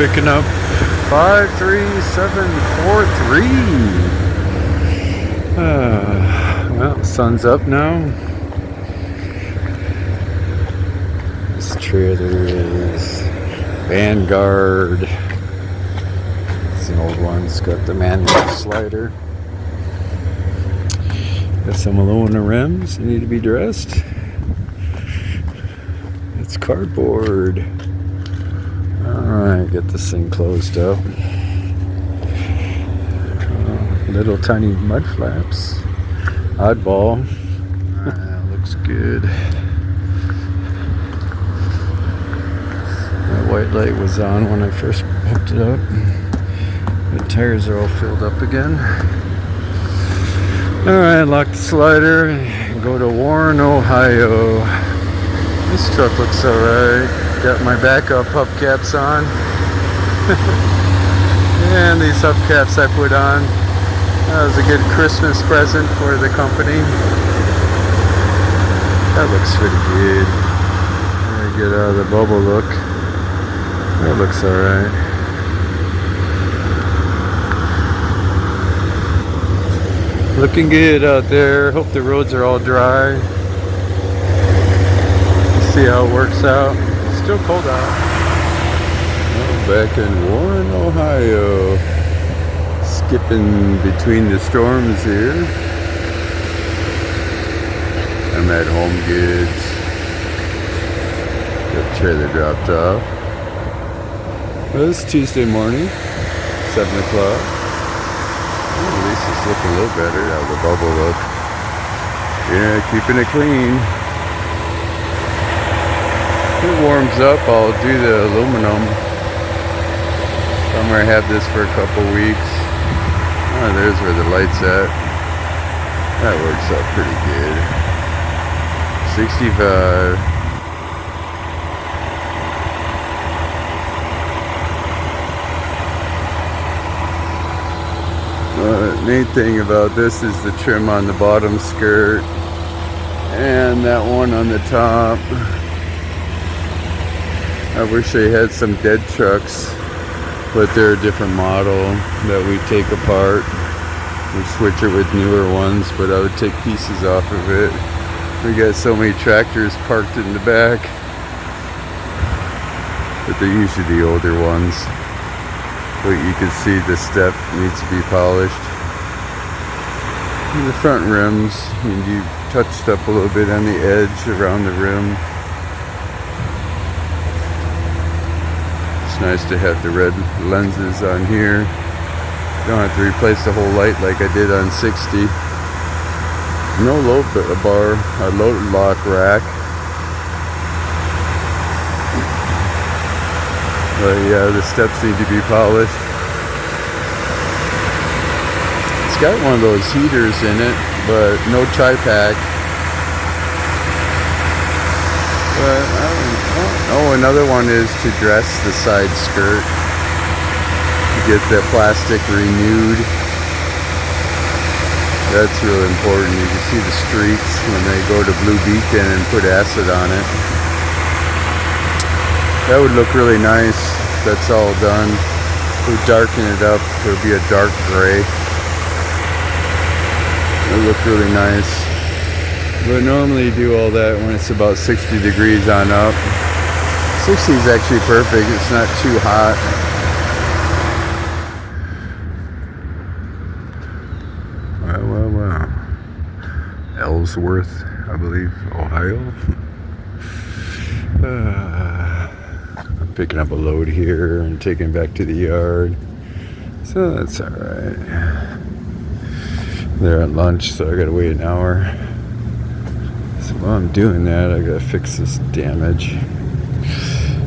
picking up 53743. Well, sun's up now. This trailer is Vanguard. It's an old one. It's got the manual slider. Got some aluminum rims that need to be dressed. It's cardboard. Alright, get this thing closed up. Little tiny mud flaps. Oddball. Looks good. That white light was on when I first hooked it up. The tires are all filled up again. Alright, lock the slider and go to Warren, Ohio. This truck looks alright. Got my backup hubcaps on. And these hubcaps I put on. That was a good Christmas present for the company. That looks pretty good. Get out of the bubble look. That looks alright. Looking good out there. Hope the roads are all dry. See how it works out. It's still cold out. Oh, back in Warren, Ohio. Skipping between the storms here. I'm at Home Goods. Got the trailer dropped off. Well, it's Tuesday morning, 7 o'clock. At least it's looking a little better. How the bubble look. Yeah, keeping it clean. If it warms up, I'll do the aluminum. I'm gonna have this for a couple weeks. Oh, there's where the light's at. That works out pretty good. 65. The main thing about this is the trim on the bottom skirt and that one on the top. I wish they had some dead trucks, but they're a different model that we take apart. We switch it with newer ones, but I would take pieces off of it. We got so many tractors parked in the back, but they're usually the older ones. But you can see the step needs to be polished. And the front rims, you touched up a little bit on the edge around the rim. It's nice to have the red lenses on here. Don't have to replace the whole light like I did on 60. No load bar, a load lock rack. But yeah, the steps need to be polished. It's got one of those heaters in it, but no tri-pack. But I don't know. Another one is to dress the side skirt. To get the plastic renewed. That's really important. You can see the streaks when they go to Blue Beacon and put acid on it. That would look really nice. That's all done. We'll darken it up. It'll be a dark gray. It'll look really nice. But normally you do all that when it's about 60 degrees on up. 60 is actually perfect. It's not too hot. Wow. Ellsworth, I believe, Ohio. I'm picking up a load here and taking it back to the yard. So that's alright. They're at lunch, so I gotta wait an hour. So while I'm doing that, I gotta fix this damage.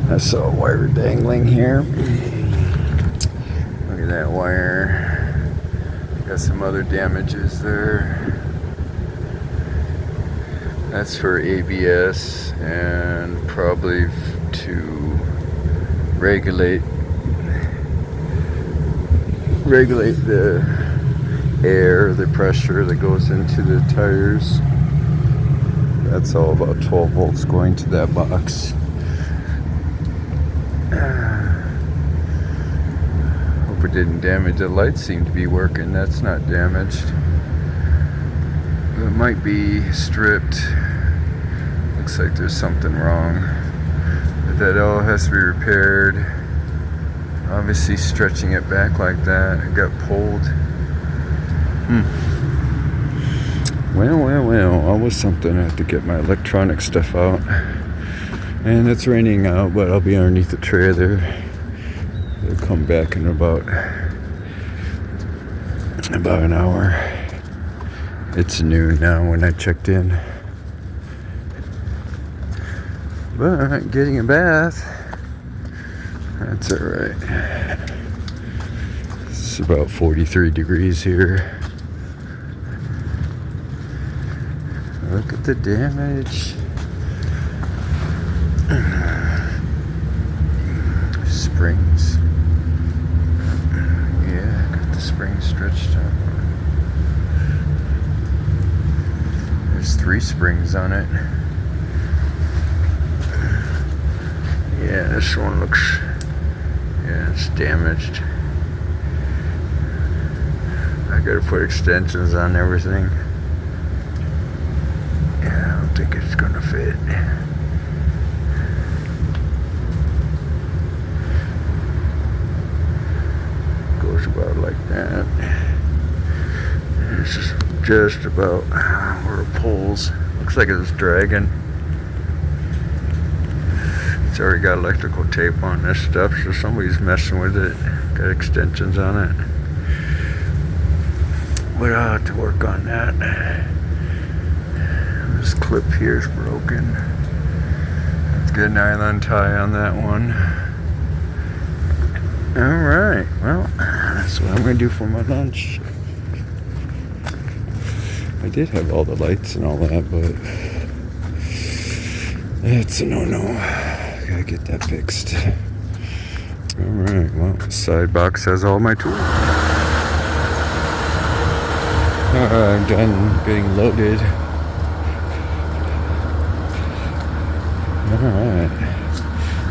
I saw a wire dangling here. Look at that wire. Got some other damages there. That's for ABS and probably to regulate the air, the pressure that goes into the tires. That's all about 12 volts going to that box. it didn't damage. The lights seem to be working. That's not damaged. It might be stripped. Looks like there's something wrong. But that all has to be repaired. Obviously stretching it back like that, it got pulled. Well, always something. I have to get my electronic stuff out. And it's raining out, but I'll be underneath the trailer. They'll come back in about an hour. It's noon now when I checked in. But getting a bath, that's alright. It's about 43 degrees here. Look at the damage. Springs. Yeah, got the springs stretched out. There's 3 springs on it. Yeah, this one looks, yeah, it's damaged. I gotta put extensions on everything. Yeah, I don't think it's gonna fit. Goes about like that. This is just about where it pulls. Looks like it's dragging. It's already got electrical tape on this stuff, so somebody's messing with it. Got extensions on it. But I'll have to work on that. This clip here is broken. Let's get a nylon tie on that one. Alright, well, that's what I'm going to do for my lunch. I did have all the lights and all that, but it's a no-no. Gotta get that fixed. Alright, well, the side box has all my tools. Alright, I'm done being loaded. Alright.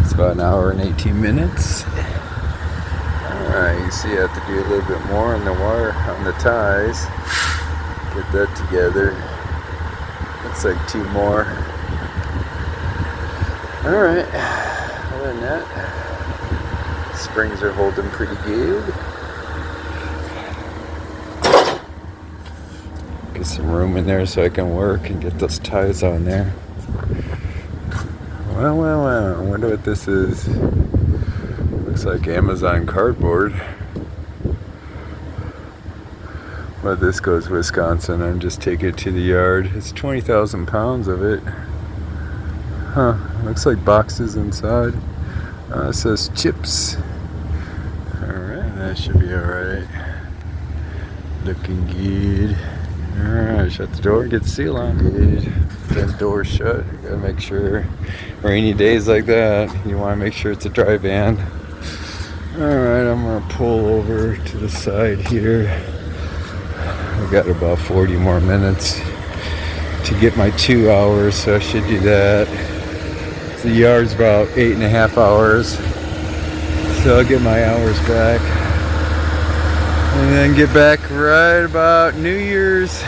It's about an hour and 18 minutes. Alright, you see I have to do a little bit more on the wire, on the ties. Get that together. Looks like 2 more. Alright, other than that, springs are holding pretty good. Get some room in there so I can work and get those ties on there. Well, I wonder what this is. Looks like Amazon cardboard. But this goes Wisconsin. I'm just taking it to the yard. It's 20,000 pounds of it. Huh, looks like boxes inside. It says chips. Alright, that should be alright. Looking good. Alright, shut the door and get the seal on. Good. That door shut. Gotta make sure. Rainy days like that, you want to make sure it's a dry van. Alright, I'm gonna pull over to the side here. I've got about 40 more minutes to get my 2 hours, so I should do that. The yard's about 8.5 hours, so I'll get my hours back and then get back right about New Year's.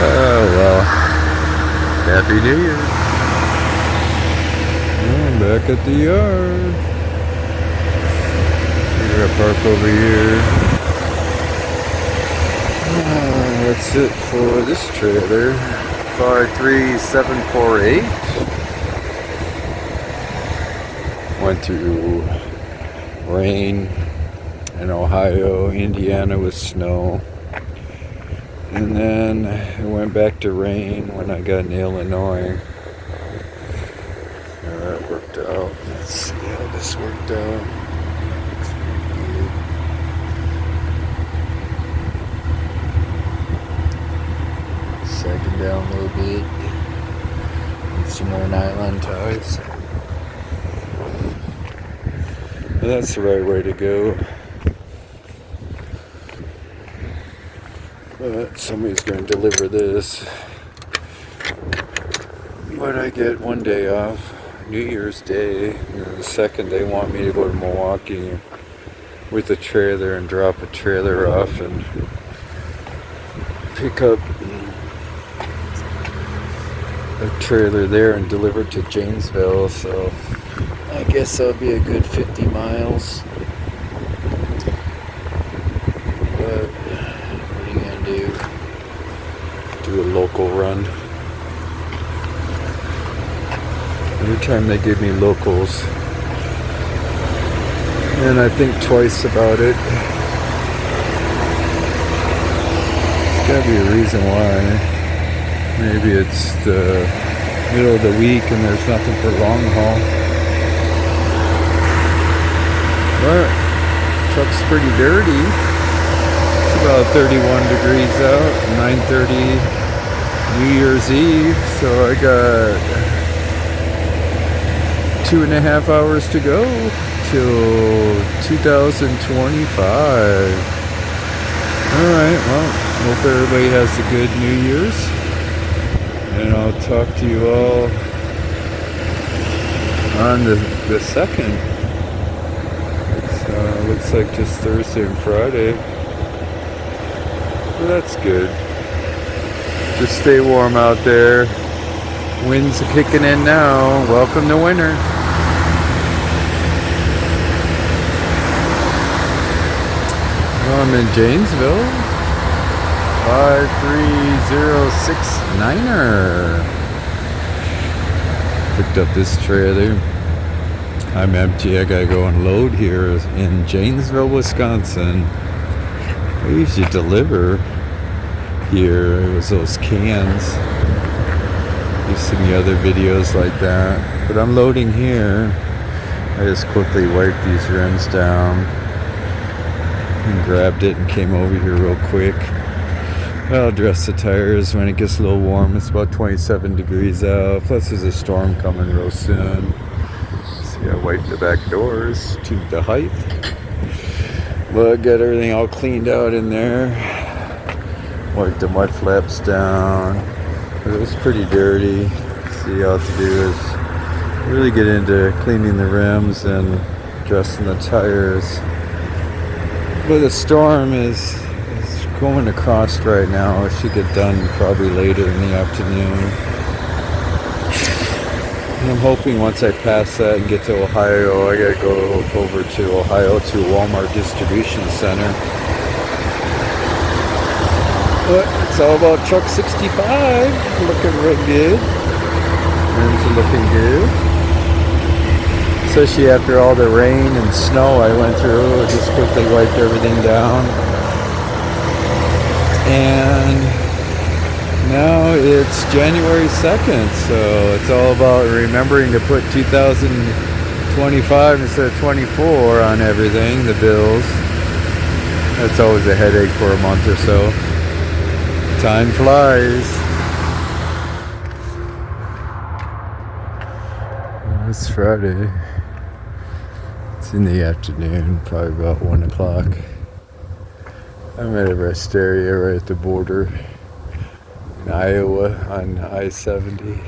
Oh well, Happy New Year. I'm back at the yard. We're gonna park over here. That's it for this trailer. 53748. Went through rain in Ohio, Indiana with snow. And then it went back to rain when I got in Illinois. That worked out. Let's see how this worked out. Looks pretty good. Sagging down a little bit. Need some more nylon ties. That's the right way to go. But somebody's going to deliver this. But I get one day off, New Year's Day. The second they want me to go to Milwaukee. with a trailer and drop a trailer off and pick up a trailer there and deliver it to Janesville. So I guess that'll be a good 50 miles. But what are you gonna do? Do a local run. Every time they give me locals, and I think twice about it. There's gotta be a reason why. Maybe it's the middle of the week and there's nothing for long haul. But truck's pretty dirty. It's about 31 degrees out, 9:30 New Year's Eve, so I got 2.5 hours to go till 2025. Alright, well, hope everybody has a good New Year's. And I'll talk to you all on the 2nd. It looks like just Thursday and Friday. Well, that's good. Just stay warm out there. Winds are kicking in now. Welcome to winter. I'm in Janesville. 53069er. Picked up this trailer. I'm empty. I gotta go and load here in Janesville, Wisconsin. I usually deliver here. It was those cans. You've seen the other videos like that. But I'm loading here. I just quickly wiped these rims down and grabbed it and came over here real quick. I'll dress the tires when it gets a little warm. It's about 27 degrees out. Plus there's a storm coming real soon. See, I wiped the back doors to the height. But got everything all cleaned out in there. Wiped the mud flaps down. But it was pretty dirty. See, all I have to do is really get into cleaning the rims and dressing the tires. But the storm is going across right now. It should get done probably later in the afternoon. And I'm hoping once I pass that and get to Ohio, I gotta go over to Ohio to Walmart Distribution Center. But it's all about truck 65. Looking real good. Rims are looking good. Especially after all the rain and snow I went through. I just quickly wiped everything down. And now it's January 2nd, so it's all about remembering to put 2025 instead of 24 on everything, the bills. That's always a headache for a month or so. Time flies. Well, it's Friday. It's in the afternoon, probably about 1 o'clock. I'm at a rest area right at the border in Iowa on I-70.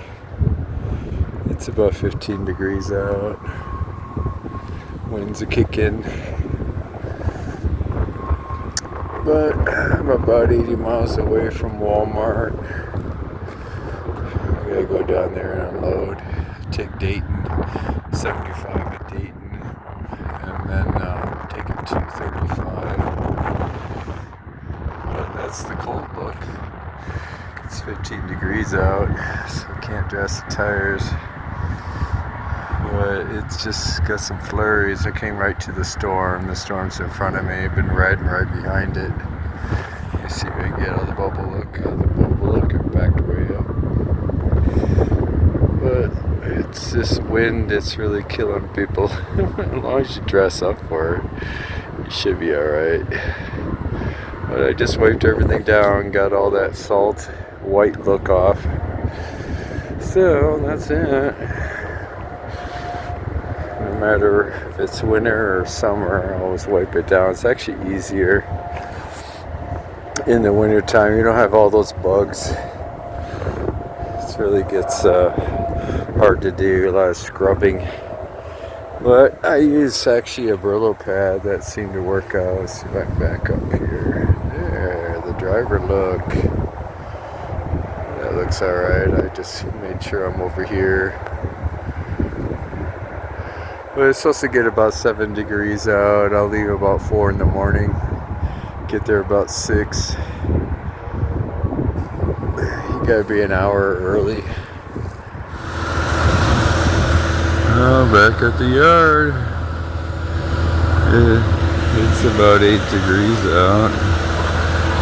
It's about 15 degrees out. Winds are kicking. But I'm about 80 miles away from Walmart. I gotta go down there and unload. Take Dayton, 75 at Dayton, and then take it to 35. That's the cold look. It's 15 degrees out, so I can't dress the tires. But it's just got some flurries. I came right to the storm. The storm's in front of me. I've been riding right behind it. You see if I can get out of the bubble look. The bubble look and backed way up. But it's this wind that's really killing people. As long as you dress up for it, you should be alright. But I just wiped everything down, got all that salt white look off. So that's it. No matter if it's winter or summer, I always wipe it down. It's actually easier in the winter time. You don't have all those bugs. It really gets hard to do, a lot of scrubbing. But I use actually a Brillo pad that seemed to work out. Let's see if I can back up here. There, the driver look. That looks alright. I just made sure I'm over here. But it's supposed to get about 7 degrees out. I'll leave about 4 in the morning. Get there about 6. You gotta be an hour early. Oh, back at the yard. It's about 8 degrees out.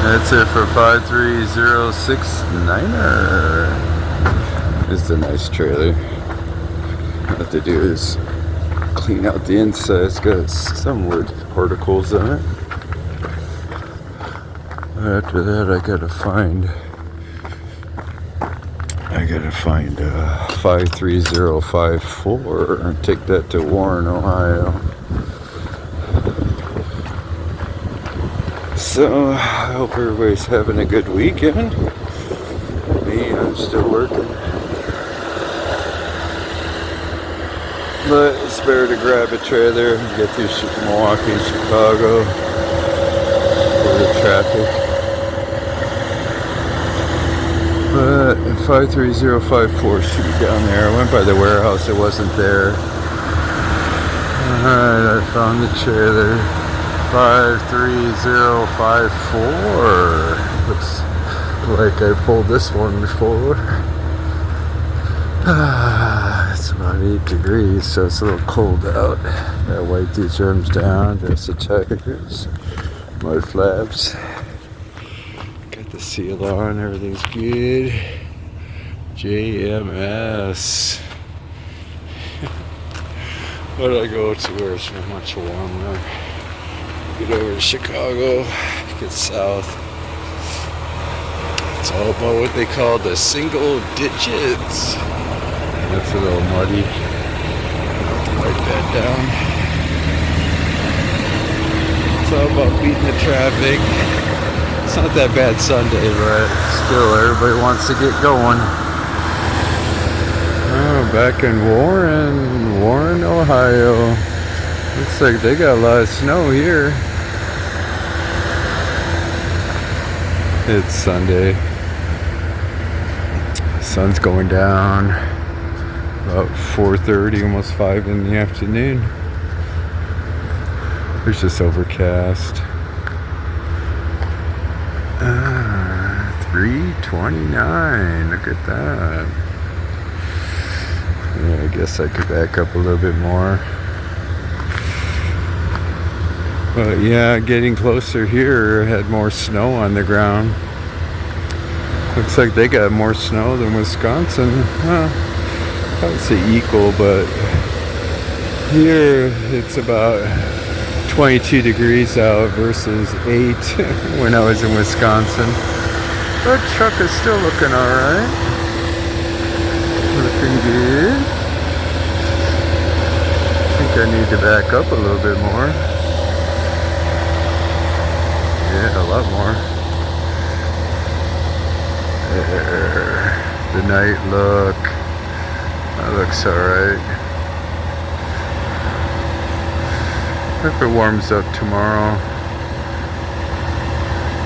That's it for 53069er. It's a nice trailer. What they do is clean out the inside. It's got some wood particles on it. After that, I gotta find 53054 and take that to Warren, Ohio. So I hope everybody's having a good weekend. Me, I'm still working. But it's better to grab a trailer and get through Milwaukee, Chicago for the traffic. But 53054 should be down there. I went by the warehouse, it wasn't there. Alright, I found the trailer. 53054. Looks like I pulled this one before. It's about 8 degrees, so it's a little cold out. Gotta wipe these rims down, there's the tires, mud flaps. Got the seal on, everything's good. JMS. But I go to where it's much warmer. Get over to Chicago, get south. It's all about what they call the single digits. That's a little muddy. Wipe that down. It's all about beating the traffic. It's not that bad Sunday, but still everybody wants to get going. Oh, back in Warren, Ohio. Looks like they got a lot of snow here. It's Sunday. Sun's going down. About 4:30, almost 5 in the afternoon. It's just overcast. 3:29. Look at that. Yeah, I guess I could back up a little bit more. But yeah, getting closer here, had more snow on the ground. Looks like they got more snow than Wisconsin. Well, I would say equal, but here it's about 22 degrees out versus 8 when I was in Wisconsin. But truck is still looking alright. Looking good. I think I need to back up a little bit more. Yeah, a lot more. There. The night look. That looks alright. If it warms up tomorrow,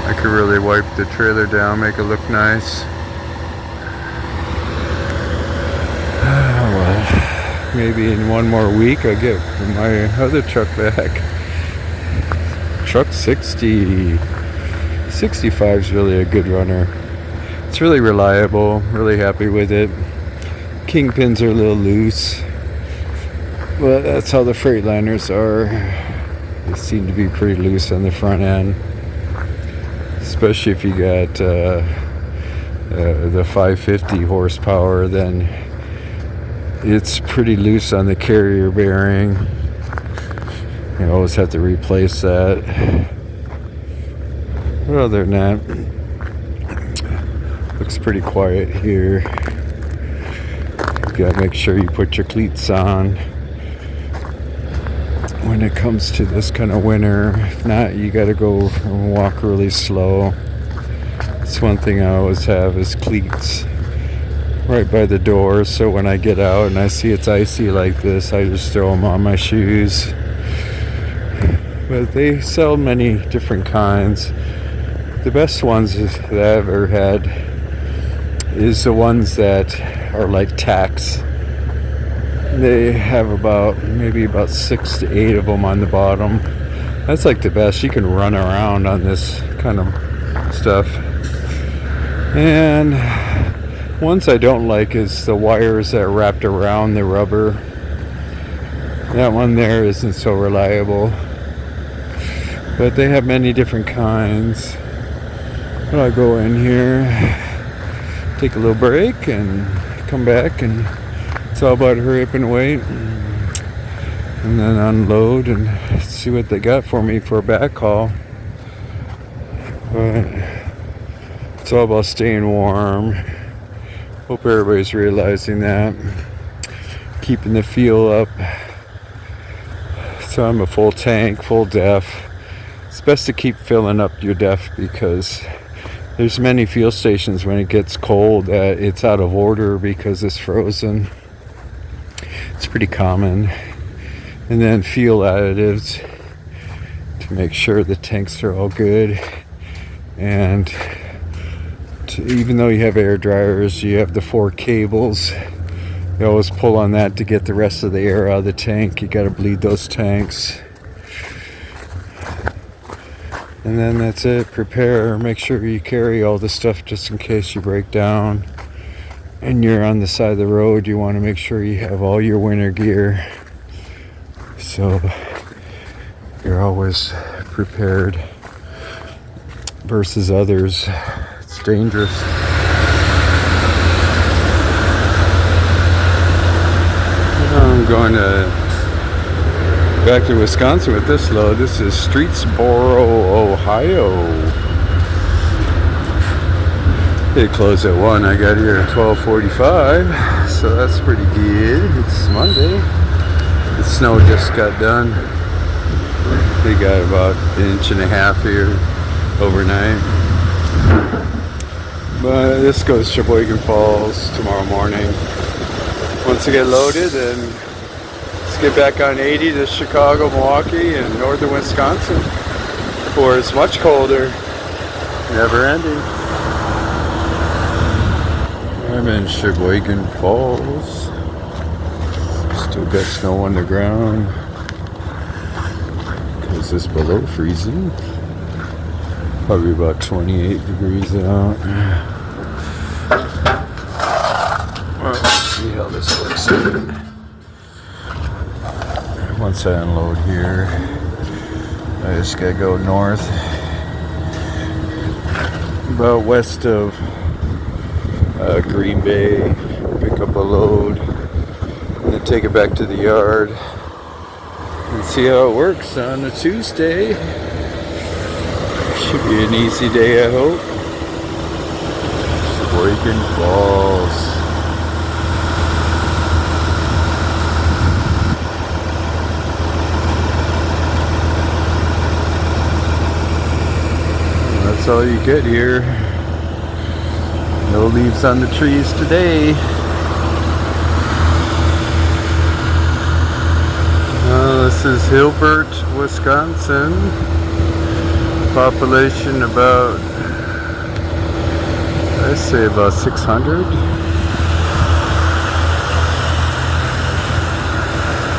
I could really wipe the trailer down, make it look nice. Well, maybe in one more week I'll get my other truck back. Truck 60. 65 is really a good runner. It's really reliable, really happy with it. Kingpins are a little loose, but that's how the Freightliners are. They seem to be pretty loose on the front end, especially if you got the 550 horsepower, then it's pretty loose on the carrier bearing. You always have to replace that. But other than that, looks pretty quiet here. You gotta make sure you put your cleats on when it comes to this kind of winter. If not, you gotta go and walk really slow. That's one thing I always have is cleats. right by the door, so when I get out and I see it's icy like this, I just throw them on my shoes. But they sell many different kinds. The best ones that I've ever had is the ones that are like tacks. They have maybe about 6 to 8 of them on the bottom. That's like the best. You can run around on this kind of stuff. And ones I don't like is the wires that are wrapped around the rubber. That one there isn't so reliable. But they have many different kinds. But I'll go in here, take a little break, and come back, and it's all about hurry up and wait, and then unload and see what they got for me for a backhaul. But it's all about staying warm. Hope everybody's realizing that. Keeping the fuel up. So I'm a full tank, full def. It's best to keep filling up your def because there's many fuel stations when it gets cold that it's out of order because it's frozen. It's pretty common. And then fuel additives to make sure the tanks are all good. And even though you have air dryers, you have the 4 cables. You always pull on that to get the rest of the air out of the tank. You got to bleed those tanks. And then that's it. Prepare. Make sure you carry all the stuff just in case you break down and you're on the side of the road. You want to make sure you have all your winter gear, so you're always prepared versus others. It's dangerous. I'm going back to Wisconsin with this load. This is Streetsboro, Ohio. They close at 1. I got here at 12:45, so that's pretty good. It's Monday. The snow just got done. They got about 1.5 inches here overnight. But this goes to Sheboygan Falls tomorrow morning. Once I get loaded, then let's get back on 80 to Chicago, Milwaukee, and northern Wisconsin, where it's much colder. Never ending. I'm in Sheboygan Falls. Still got snow on the ground because it's below freezing. Probably about 28 degrees out. Let's see how this looks. Once I unload here, I just gotta go north, about west of Green Bay, pick up a load, and then take it back to the yard and see how it works on a Tuesday. Should be an easy day, I hope. Sheboygan Falls. That's all you get here. No leaves on the trees today. This is Hilbert, Wisconsin. Population about, I say about 600.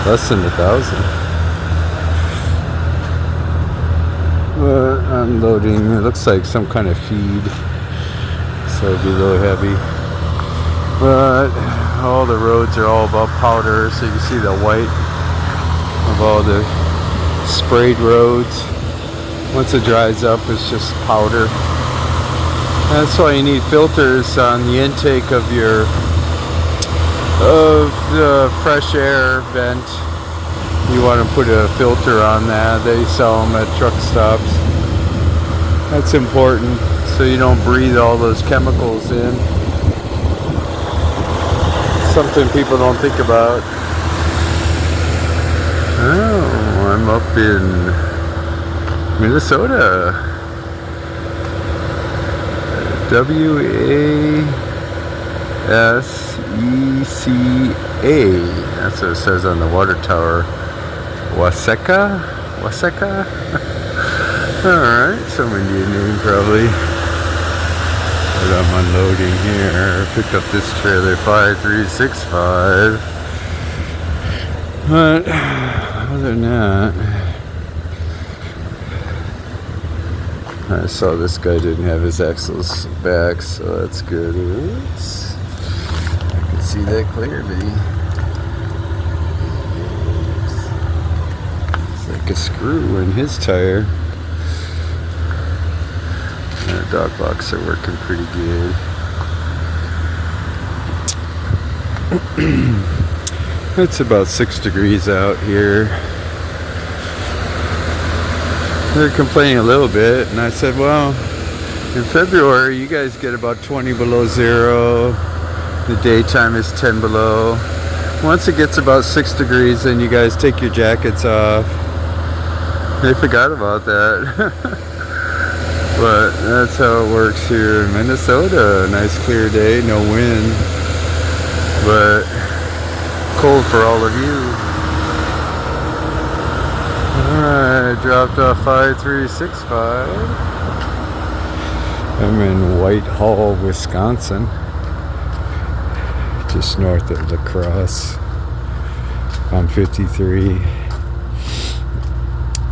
Less than 1,000. Unloading, it looks like some kind of feed, so it'll be a little heavy. But all the roads are all about powder, so you can see the white of all the sprayed roads. Once it dries up, it's just powder. That's why you need filters on the intake of the fresh air vent. You want to put a filter on that. They sell them at truck stops. That's important, so you don't breathe all those chemicals in. Something people don't think about. Oh, I'm up in Minnesota. WAS ECA. That's what it says on the water tower. Waseca? Waseca? Alright, some Indian name probably. But I'm unloading here. Picked up this trailer 5365. But other than that, I saw this guy didn't have his axles back, so that's good. Oops. I can see that clearly. It's like a screw in his tire. The dog blocks are working pretty good. It's about 6 degrees out here. They're complaining a little bit, and I said, well, in February you guys get about 20 below zero. The daytime is 10 below. Once it gets about 6 degrees, then you guys take your jackets off. They forgot about that. But that's how it works here in Minnesota. A nice clear day, no wind, but cold for all of you. Alright, dropped off 5365. I'm in Whitehall, Wisconsin, just north of La Crosse on 53.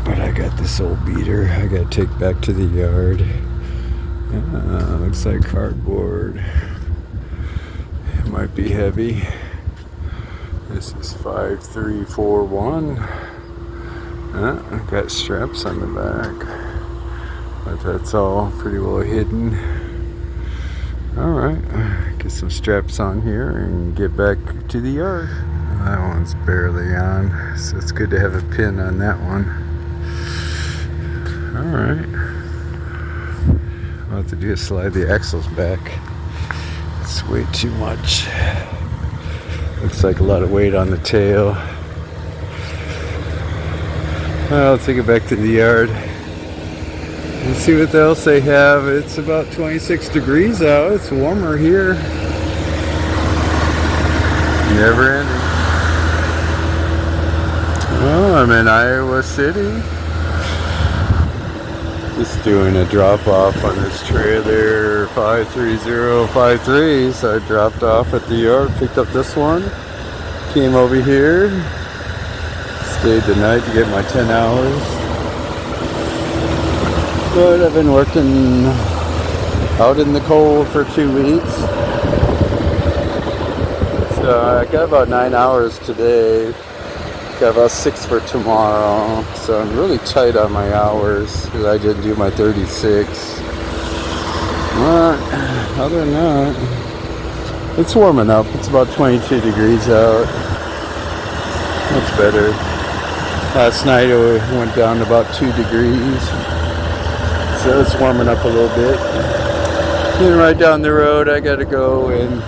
But I got this old beater I gotta take back to the yard. Looks like cardboard. It might be heavy. This is 5341. Got straps on the back, but that's all pretty well hidden. Alright, get some straps on here and get back to the yard. That one's barely on, so it's good to have a pin on that one. Alright, all I have to do is slide the axles back. It's way too much. Looks like a lot of weight on the tail. I'll take it back to the yard and see what else they have. It's about 26 degrees out. It's warmer here. Never ending. Well, I'm in Iowa City. Just doing a drop off on this trailer 53053. So I dropped off at the yard, picked up this one, came over here. Stayed the night to get my 10 hours. But I've been working out in the cold for 2 weeks. So I got about 9 hours today. Got about 6 for tomorrow. So I'm really tight on my hours because I didn't do my 36. But other than that, it's warming up. It's about 22 degrees out. Much better. Last night it went down to about 2 degrees, so it's warming up a little bit. Then right down the road I gotta go and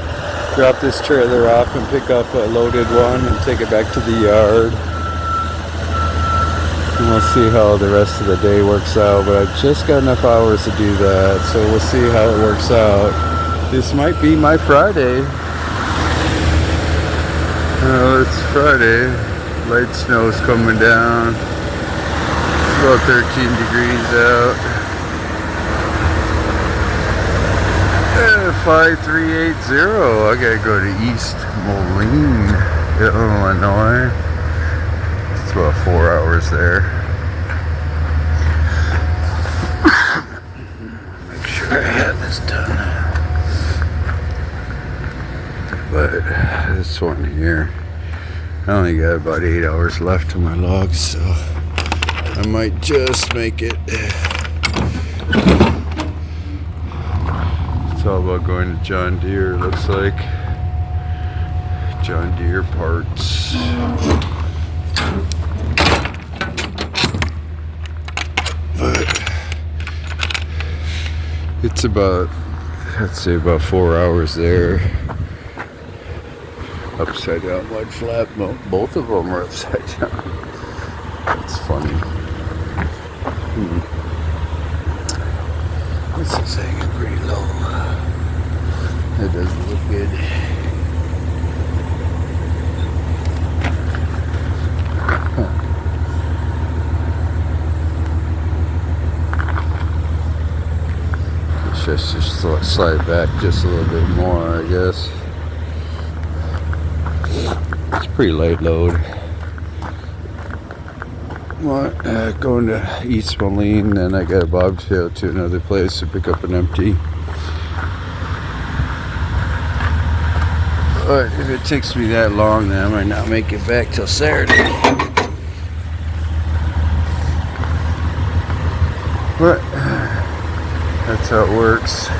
drop this trailer off and pick up a loaded one and take it back to the yard. And we'll see how the rest of the day works out, but I've just got enough hours to do that, so we'll see how it works out. This might be my Friday. Oh, it's Friday. Light snow's coming down. It's about 13 degrees out. 5380. I gotta go to East Moline, Illinois. It's about 4 hours there. Make sure I have this done. But this one here, I only got about 8 hours left on my logs, so I might just make it. It's all about going to John Deere, looks like. John Deere parts. But it's about, let's say about 4 hours there. Upside down mud flap. Both of them are upside down. That's funny. This is hanging pretty low. It doesn't look good. just slide back just a little bit more, I guess. It's pretty light load. Well, going to East Moline, then I got a bobtail to another place to pick up an empty. But if it takes me that long, then I might not make it back till Saturday. But that's how it works.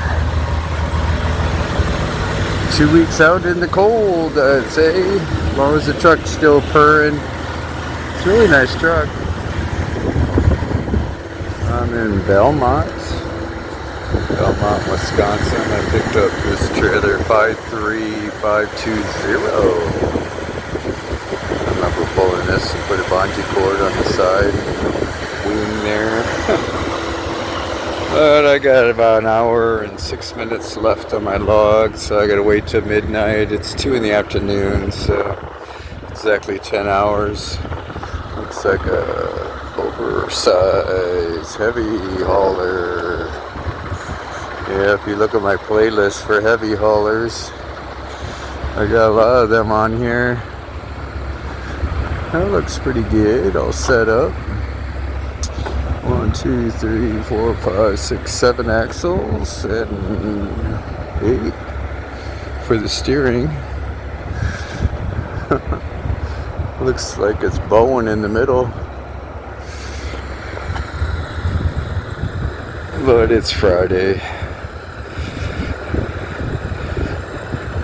2 weeks out in the cold, I'd say. As long as the truck's still purring. It's a really nice truck. I'm in Belmont, Wisconsin. I picked up this trailer 53520. I remember pulling this and put a bungee cord on the side, wing there. But I got about an hour and 6 minutes left on my log, so I gotta wait till midnight. It's 2 in the afternoon, so exactly 10 hours. Looks like a oversized heavy hauler. Yeah, if you look at my playlist for heavy haulers, I got a lot of them on here. That looks pretty good, all set up. 1, 2, 3, 4, 5, 6, 7 axles and 8 for the steering. Looks like it's bowing in the middle. But it's Friday.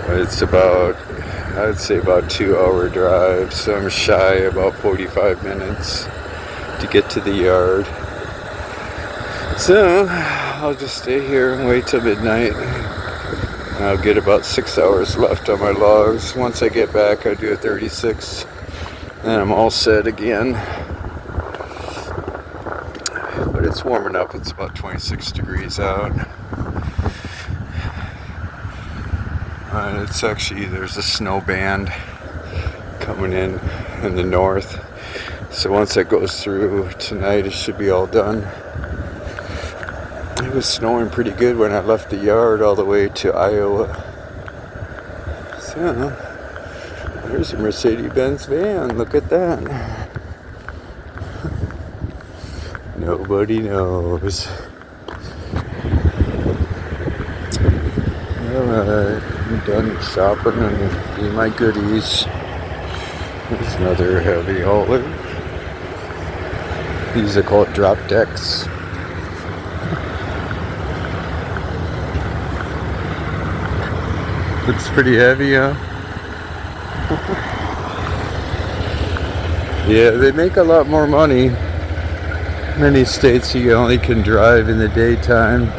It's about, I'd say about 2-hour drive, so I'm shy about 45 minutes to get to the yard. So I'll just stay here and wait till midnight. I'll get about 6 hours left on my logs. Once I get back, I'll do a 36. Then I'm all set again. But it's warming up. It's about 26 degrees out. It's actually, there's a snow band coming in the north. So once that goes through tonight, it should be all done. It was snowing pretty good when I left the yard all the way to Iowa. So, there's a Mercedes-Benz van. Look at that. Nobody knows. Alright, I'm done shopping and getting my goodies. There's another heavy hauler. These are called drop decks. Looks pretty heavy, huh? Yeah, they make a lot more money. Many states you only can drive in the daytime.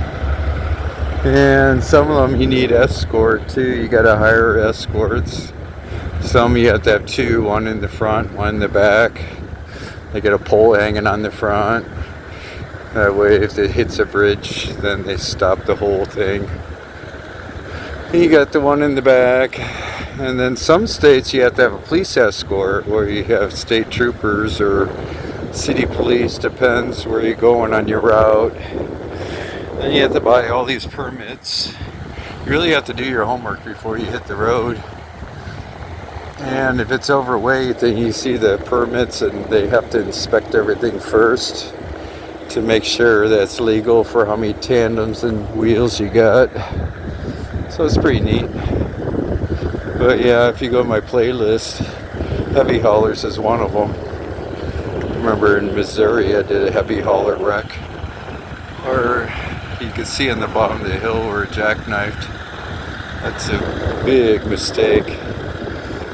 And some of them you need escort too. You gotta hire escorts. Some you have to have 2, one in the front, one in the back. They get a pole hanging on the front. That way if it hits a bridge, then they stop the whole thing. And you got the one in the back. And then some states you have to have a police escort where you have state troopers or city police, depends where you're going on your route. Then you have to buy all these permits. You really have to do your homework before you hit the road. And if it's overweight, then you see the permits and they have to inspect everything first to make sure that's legal for how many tandems and wheels you got. So it's pretty neat. But yeah, if you go to my playlist, heavy haulers is one of them. I remember in Missouri I did a heavy hauler wreck. Or you can see on the bottom of the hill where it jackknifed. That's a big mistake.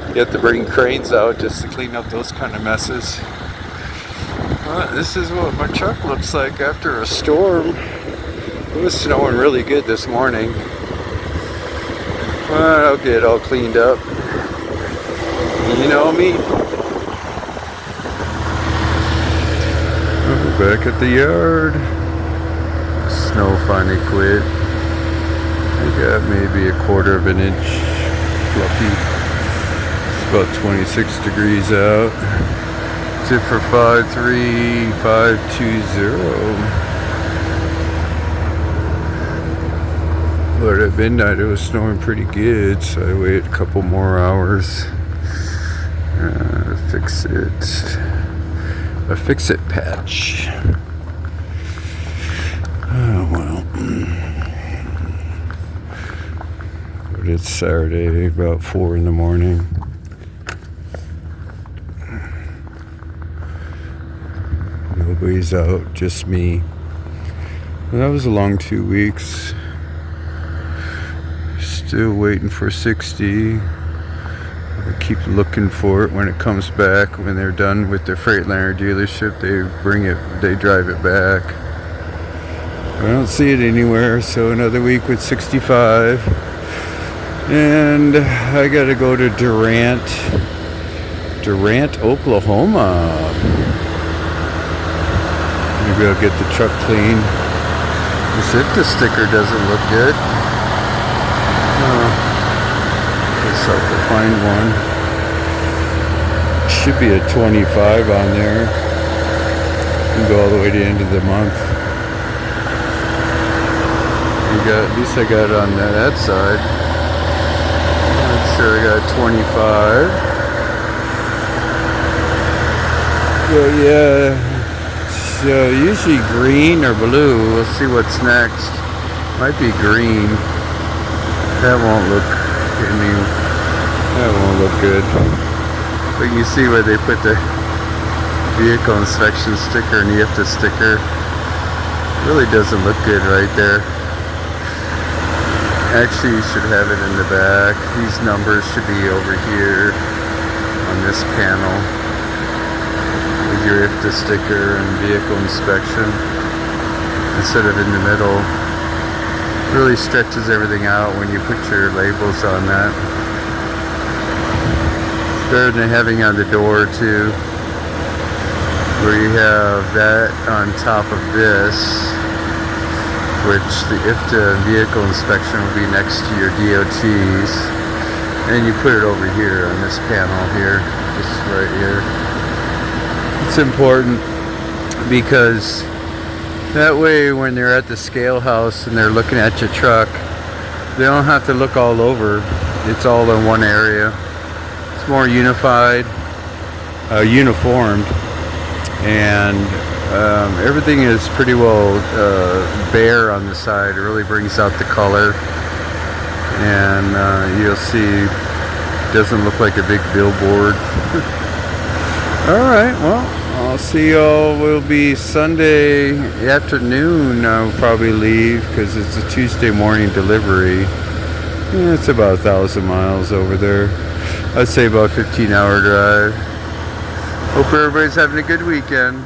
You have to bring cranes out just to clean up those kind of messes. This is what my truck looks like after a storm. It was snowing really good this morning. I'll get it all cleaned up. You know me. We're back at the yard. Snow finally quit. I got maybe 1/4 inch fluffy. It's about 26 degrees out. It's it for 53520. But at midnight it was snowing pretty good, so I waited a couple more hours to fix it. A fix-it patch. Oh well. But it's Saturday, about 4 in the morning. Nobody's out, just me. And that was a long 2 weeks. Still waiting for 60. I keep looking for it when it comes back. When they're done with their Freightliner dealership, they drive it back. I don't see it anywhere, so another week with 65. And I gotta go to Durant, Oklahoma. Maybe I'll get the truck clean. This IFTA sticker doesn't look good. Guess I'll have to find one. Should be a 25 on there. And go all the way to the end of the month. At least I got it on that side. Make sure I got 25. So yeah, so usually green or blue. We'll see what's next. Might be green. That won't look good. But you see where they put the vehicle inspection sticker and the IFTA sticker. Really doesn't look good right there. Actually, you should have it in the back. These numbers should be over here on this panel with your IFTA sticker and vehicle inspection instead of in the middle. It really stretches everything out when you put your labels on that. It's better than having on the door too, where you have that on top of this, which the IFTA vehicle inspection will be next to your DOTs, and you put it over here on this panel here, just right here. It's important because that way when they're at the scale house and they're looking at your truck, they don't have to look all over. It's all in one area. It's more unified, uniformed, and everything is pretty well bare on the side. It really brings out the color, and you'll see it doesn't look like a big billboard. Alright, well, I'll see y'all. Will be Sunday afternoon. I'll probably leave because it's a Tuesday morning delivery. Yeah, it's about 1,000 miles over there. I'd say about 15-hour drive. Hope everybody's having a good weekend.